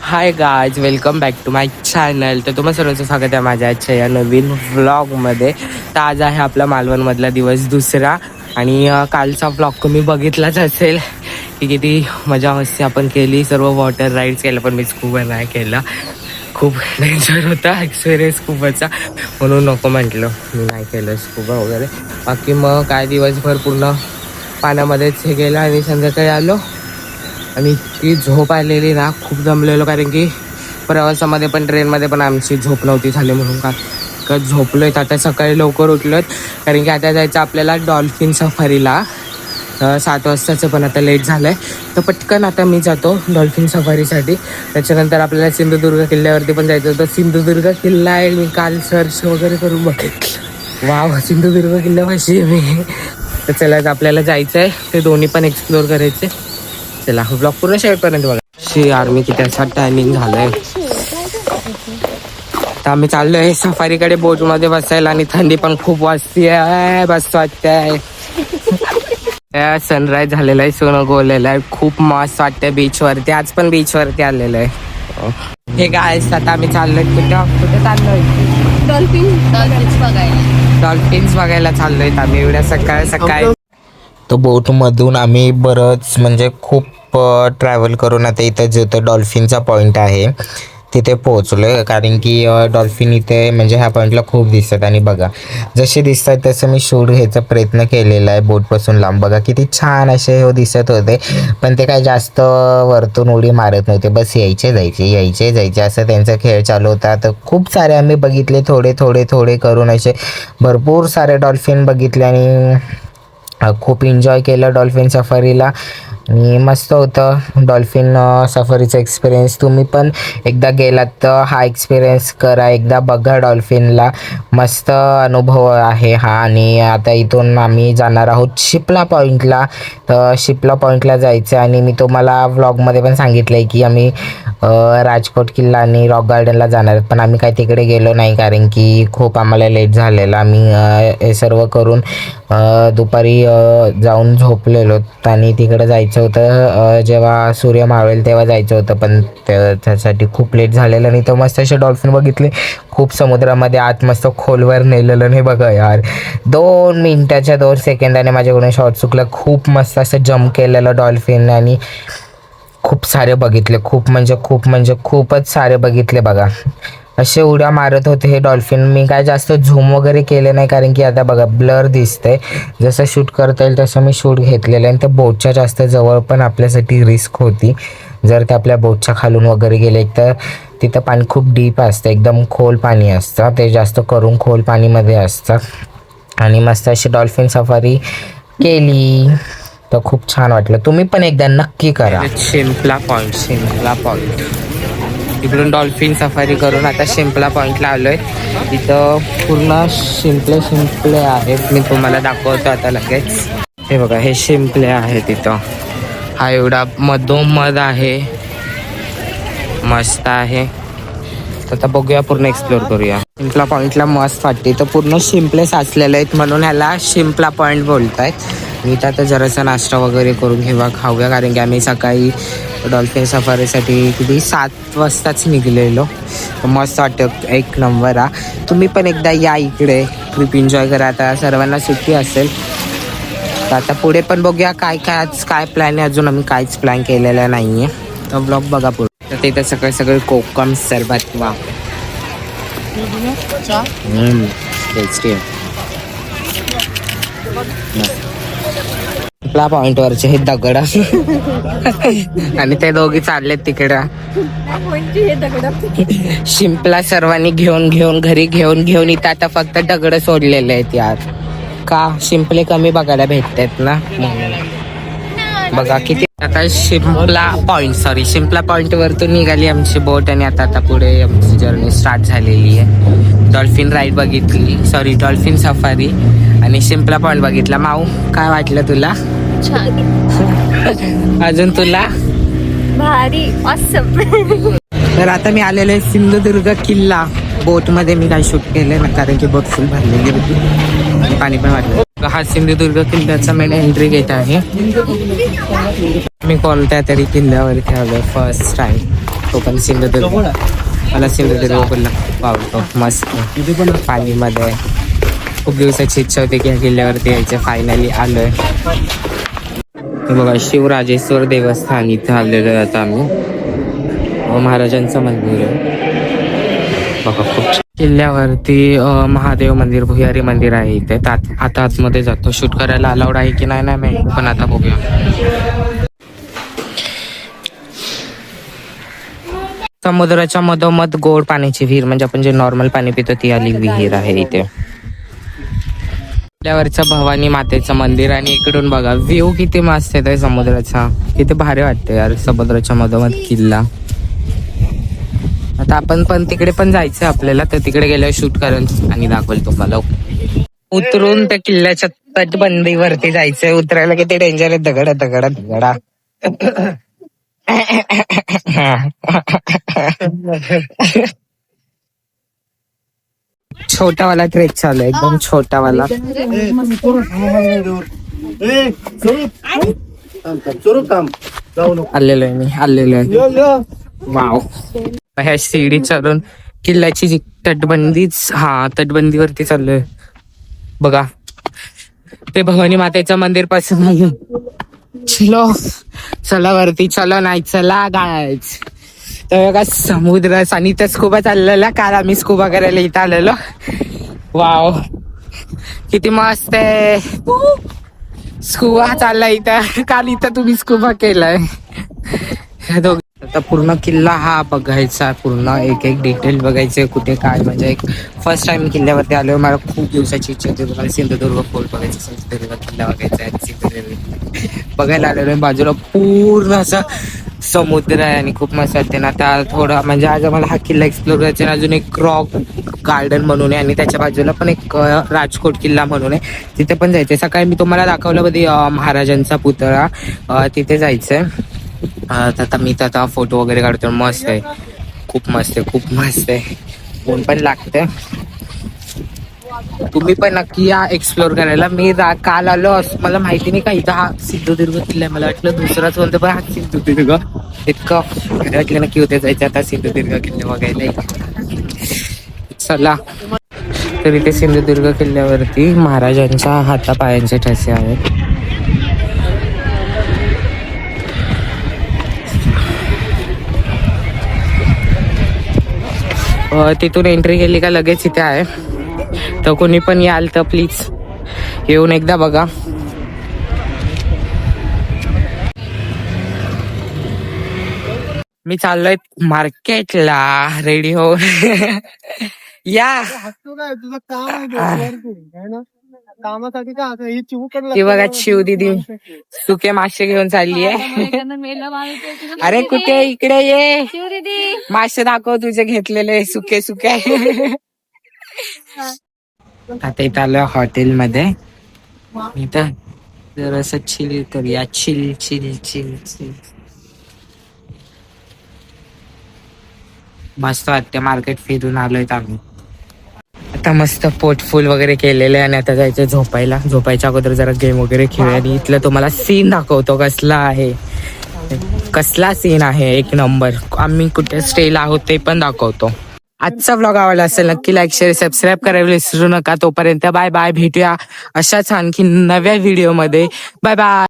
High guys, welcome back to my channel. तर तुम्हा सर्वांचं स्वागत आहे माझ्या आजच्या या नवीन व्लॉगमध्ये. तर आज आहे आपला मालवणमधला दिवस दुसरा आणि कालचा व्लॉग तुम्ही बघितलाच असेल की किती मजा मस्ती आपण केली. सर्व वॉटर राईड्स केलं, पण मी स्कूबा नाही केला. खूप डेंजर होता एक्सपिरियन्स स्कूबाचा, म्हणून नको म्हटलं, मी नाही केलं स्कूबा वगैरे. बाकी मग काय दिवसभर पूर्ण पाण्यामध्येच हे गेलं आणि संध्याकाळी आलो आणि इतकी झोप आलेली ना, खूप दमलेलो. कारण की प्रवासामध्ये पण ट्रेनमध्ये पण आमची झोप नव्हती झाली, म्हणून का झोपलो आहेत. आता सकाळी लवकर उठलो आहेत कारण की आता जायचं आपल्याला डॉल्फिन सफारीला 7 वाजताचं, पण आता लेट झालं आहे. तर पटकन आता मी जातो डॉल्फिन सफारीसाठी. त्याच्यानंतर आपल्याला सिंधुदुर्ग किल्ल्यावरती पण जायचं होतं. सिंधुदुर्ग किल्ला आहे, मी काल सर्च वगैरे करून बघितलं. वाव, सिंधुदुर्ग किल्ल्यापाशी मी. तर चला आपल्याला जायचं आहे, ते दोन्ही पण एक्सप्लोर करायचे. चला ब्लॉग पूर्ण शेवटपर्यंत बघा. आर्मी किती असा टायमिंग झालंय. तर आम्ही चाललोय सफारीकडे बोटमध्ये बसायला आणि थंडी पण खूप वाजतीये, बस वाटतंय. सनराईज झालेला आहे, सोनं गोलेला आहे, खूप मस्त वाटतंय बीचवरती. आज पण बीचवरती आलेलं आहे. हे गाईस, आता आम्ही चाललोय कुठे चाललोय? डॉल्फिन्स बघायला चाललोय आम्ही एवढ्या सकाळी. तो बोटमधून आम्ही बरंच म्हणजे खूप ट्रॅव्हल करून आता इथं जो तो डॉल्फिनचा पॉईंट आहे तिथे पोहोचलो आहे. कारण की डॉल्फिन इथे म्हणजे ह्या पॉईंटला खूप दिसतात आणि बघा जसे दिसतात तसं मी शूट घ्यायचा प्रयत्न केलेला आहे बोटपासून लांब. बघा किती छान असे दिसत होते, पण ते काय जास्त वरतून उडी मारत नव्हते, बस यायचे जायचे असं त्यांचा खेळ चालू होता. तर खूप सारे आम्ही बघितले, थोडे करून असे भरपूर सारे डॉल्फिन बघितले आणि खूप एन्जॉय केलं डॉल्फिन सफारीला आणि मस्त होतं डॉल्फिन सफारीचा एक्सपिरियन्स. तुम्ही पण एकदा गेलात तर हा एक्सपिरियन्स करा, एकदा बघा डॉल्फिनला. मस्त अनुभव आहे हा. आणि आता इथून आम्ही जाणार आहोत शिपला पॉईंटला. तर शिपला पॉईंटला जायचं आणि मी तुम्हाला व्लॉगमध्ये पण सांगितलं आहे की आम्ही राजकोट किल्ला आणि रॉक गार्डनला जाणार आहेत, पण आम्ही काय तिकडे गेलो नाही कारण की खूप आम्हाला लेट झालेला. आम्ही हे सर्व करून दुपारी जाऊन झोपलेलो आणि तिकडे जायचं होतं जेव्हा सूर्य मावळेल तेव्हा जायचं होतं, पण त्यासाठी खूप लेट झालेलं. आणि तो मस्त असे डॉल्फिन बघितले, खूप समुद्रामध्ये आत मस्त खोलवर नेलेलं. नाही बघा यार, 2 मिनिटाच्या 2 सेकंदाने माझ्याकडून शॉट चुकला. खूप मस्त असं जम्प केलेलं डॉल्फिन आणि खूप सारे बघितले, खूपच सारे बघितले. बघा असे उड्या मारत होते हे डॉल्फिन. मी काय जास्त झूम वगैरे केले नाही कारण की आता बघा ब्लर दिसतंय. जसं शूट करता येईल तसं मी शूट घेतलेलं आहे. आणि त्या बोटच्या जास्त जवळ पण आपल्यासाठी रिस्क होती, जर ते आपल्या बोटच्या खालून वगैरे गेले तर तिथं पाणी खूप डीप असतं, एकदम खोल पाणी असतं, ते जास्त करून खोल पाणीमध्ये असतं. आणि मस्त अशी डॉल्फिन सफारी केली तर खूप छान वाटलं. तुम्ही पण एकदा नक्की करा. शिंपला पॉईंट इकडून डॉल्फिन सफारी करून आता शिंपला पॉईंटला आलो आहे. तिथं पूर्ण शिंपले आहेत, मी तुम्हाला दाखवतो आता लगेच. हे बघा, हे शिंपले आहे तिथं. हा एवढा मधोमध आहे, मस्त आहे. आता बघूया, पूर्ण एक्सप्लोर करूया. शिंपला पॉईंटला मस्त वाटते, तर पूर्ण शिंपले साचलेले आहेत म्हणून ह्याला शिंपला पॉईंट बोलतायत. मी तर आता जरासा नाश्ता वगैरे करून खाऊया कारण की आम्ही सकाळी डॉल्फिन सफारीसाठी किती 7 वाजताच निघलेलो. मस्त वाटतं, एक नंबर. तुम्ही पण एकदा या इकडे, ट्रिप एन्जॉय करा. आता सर्वांना सुट्टी असेल तर आता पुढे पण बघूया काय आज काय प्लॅन आहे. अजून आम्ही काहीच प्लॅन केलेला नाही आहे, तर ब्लॉग बघा पुढे. तर तिथं सगळे कोकम सरबत वा टेस्टी आहे. शिंपला पॉइंटवरचे हे दगड आणि ते दोघी चाललेत तिकडं. शिंपला सर्वांनी घेऊन घरी घेऊन इथं आता फक्त दगड सोडलेले आहेत यार. का शिंपले कमी बघायला भेटतात ना, बघा किती. आता शिंपला पॉइंट वरतून निघाली आमची बोट आणि आता पुढे आमची जर्नी स्टार्ट झालेली आहे. डॉल्फिन राईड बघितली, डॉल्फिन सफारी आणि शिंपला पॉइंट बघितला. माऊ, काय वाटलं तुला? छान. अजून तुला? भारी, ऑसम. तर आता मी आलेलो आहे सिंधुदुर्ग किल्ला. बोटमध्ये मी काय शूट केलं ना कारण की बोट फुल भरलेली होती, पाणी पण वाटलं. हा सिंधुदुर्ग किल्ल्याचा मेन एंट्री गेट आहे. मी कोणत्या तरी किल्ल्यावरती आलोय फर्स्ट टाइम. तो पण सिंधुदुर्ग. मला सिंधुदुर्ग बोलला आवडतो. मस्त पाणीमध्ये. खूप दिवसाची इच्छा होती की या किल्ल्यावरती यायचं. फायनली आलोय. हे बघा शिवराजेश्वर देवस्थान इथे आलेलो आहे आता आम्ही. महाराजांचं मंदिर आहे बघा. खूप किल्ल्यावरती महादेव मंदिर, भुयारी मंदिर आहे इथे. आता आतमध्ये जातो. शूट करायला अलाउड आहे की नाही नाही माहिती, पण आता बघूया. समुद्राच्या मधोमध गोड पाण्याची विहीर, म्हणजे आपण जे नॉर्मल पाणी पितो ती आली विहीर आहे इथे. किल्ल्यावरचं भवानी मातेचं मंदिर आणि इकडून बघा व्ह्यू किती मस्त आहे समुद्राचा. किती भारी वाटते यार समुद्राच्या मधोमध किल्ला. आता आपण पण तिकडे पण जायचं आपल्याला, तर तिकडे गेल्यावर शूट करेल आणि दाखवेल तुम्हाला. उतरून त्या किल्ल्याच्या तटबंदीवरती जायचंय. उतरायला किती डेंजर आहे. दगडा दगडा दगडा. छोटावाला ट्रेक चालू आहे, एकदम छोटावाला. आलेलो आहे मी, आलेलो आहे. वाव. ह्या सीडी चढून किल्ल्याची जी तटबंदीच, तटबंदीवरती चाललोय बघा. ते भवानी मातेचं मंदिर पासून चलो चला वरती, चलो नाही चला गायच. तर बघा समुद्र आणि त्या स्कुबा चाललेला. काल आम्ही स्कुबा करायला इथं आलेलो. वाव किती मस्त आहे. स्कुबा चाललाय इथं. काल इथं तुम्ही स्कुबा केलाय. आता पूर्ण किल्ला हा बघायचा, पूर्ण एक एक डिटेल बघायचे कुठे काय. म्हणजे एक फर्स्ट टाइम किल्ल्यावरती आलोय. मला खूप दिवसाची इच्छा होती मला सिंधुदुर्ग फोर्ट बघायचं, सिंधुदुर्ग किल्ला बघायचा आहे. सिंधुदुर्ग बघायला आलेलो आहे. बाजूला पूर्ण असं समुद्र आहे आणि खूप मस्त वाटते ना. आता थोडं म्हणजे आज आम्हाला हा किल्ला एक्सप्लोर करायचा आहे. अजून एक रॉक गार्डन म्हणून आहे आणि त्याच्या बाजूला पण एक राजकोट किल्ला म्हणून आहे, तिथे पण जायचंय. सकाळी मी तुम्हाला दाखवलं कधी महाराजांचा पुतळा, तिथे जायचंय. आता मी आता फोटो वगैरे काढतो. मस्त आहे, खूप मस्त आहे, खूप मस्त आहे. ऊन पण लागतंय. तुम्ही पण नक्की या एक्सप्लोर करायला. मी काल आलो, मला माहिती नाही का इथं हा सिंधुदुर्ग किल्ला आहे. मला वाटलं दुसराच कोणतं, पण हा सिंधुदुर्ग. इतकं भारी वाटलं ना की होते जायचं आता सिंधुदुर्ग किल्ला बघायला. चला. तर इथे सिंधुदुर्ग किल्ल्यावरती महाराजांच्या हातापायांचे ठसे आहेत. तिथून एंट्री केली का लगेच इथे आहे. तर कोणी पण याल तर प्लीज येऊन एकदा बघा. मी चाललोय मार्केटला रेडी हो. या ती बघा शिव दिदी सुके मासे घेऊन चालली आहे. अरे कुठे इकडे ये, मासे दाखव तुझे घेतलेले सुके सुके. आता इथं आलोय हॉटेलमध्ये. इथं जरासं चिल करूया. Chill chill chill chill. मस्त वाटते. मार्केट फिरून आलोय आम्ही. आता मस्त पोट फुल वगैरे केलेलं आहे आणि आता जायचं झोपायला. झोपायच्या अगोदर जरा गेम वगैरे खेळूया आणि इथलं तुम्हाला सीन दाखवतो कसला आहे, कसला सीन आहे एक नंबर. आम्ही कुठे स्टेला आहोत ते पण दाखवतो. आजचा व्लॉग आवडला असेल नक्की लाईक शेअर सबस्क्राईब करायला विसरू नका. तोपर्यंत बाय बाय. भेटूया अशाच आणखी नव्या व्हिडिओमध्ये. Bye bye.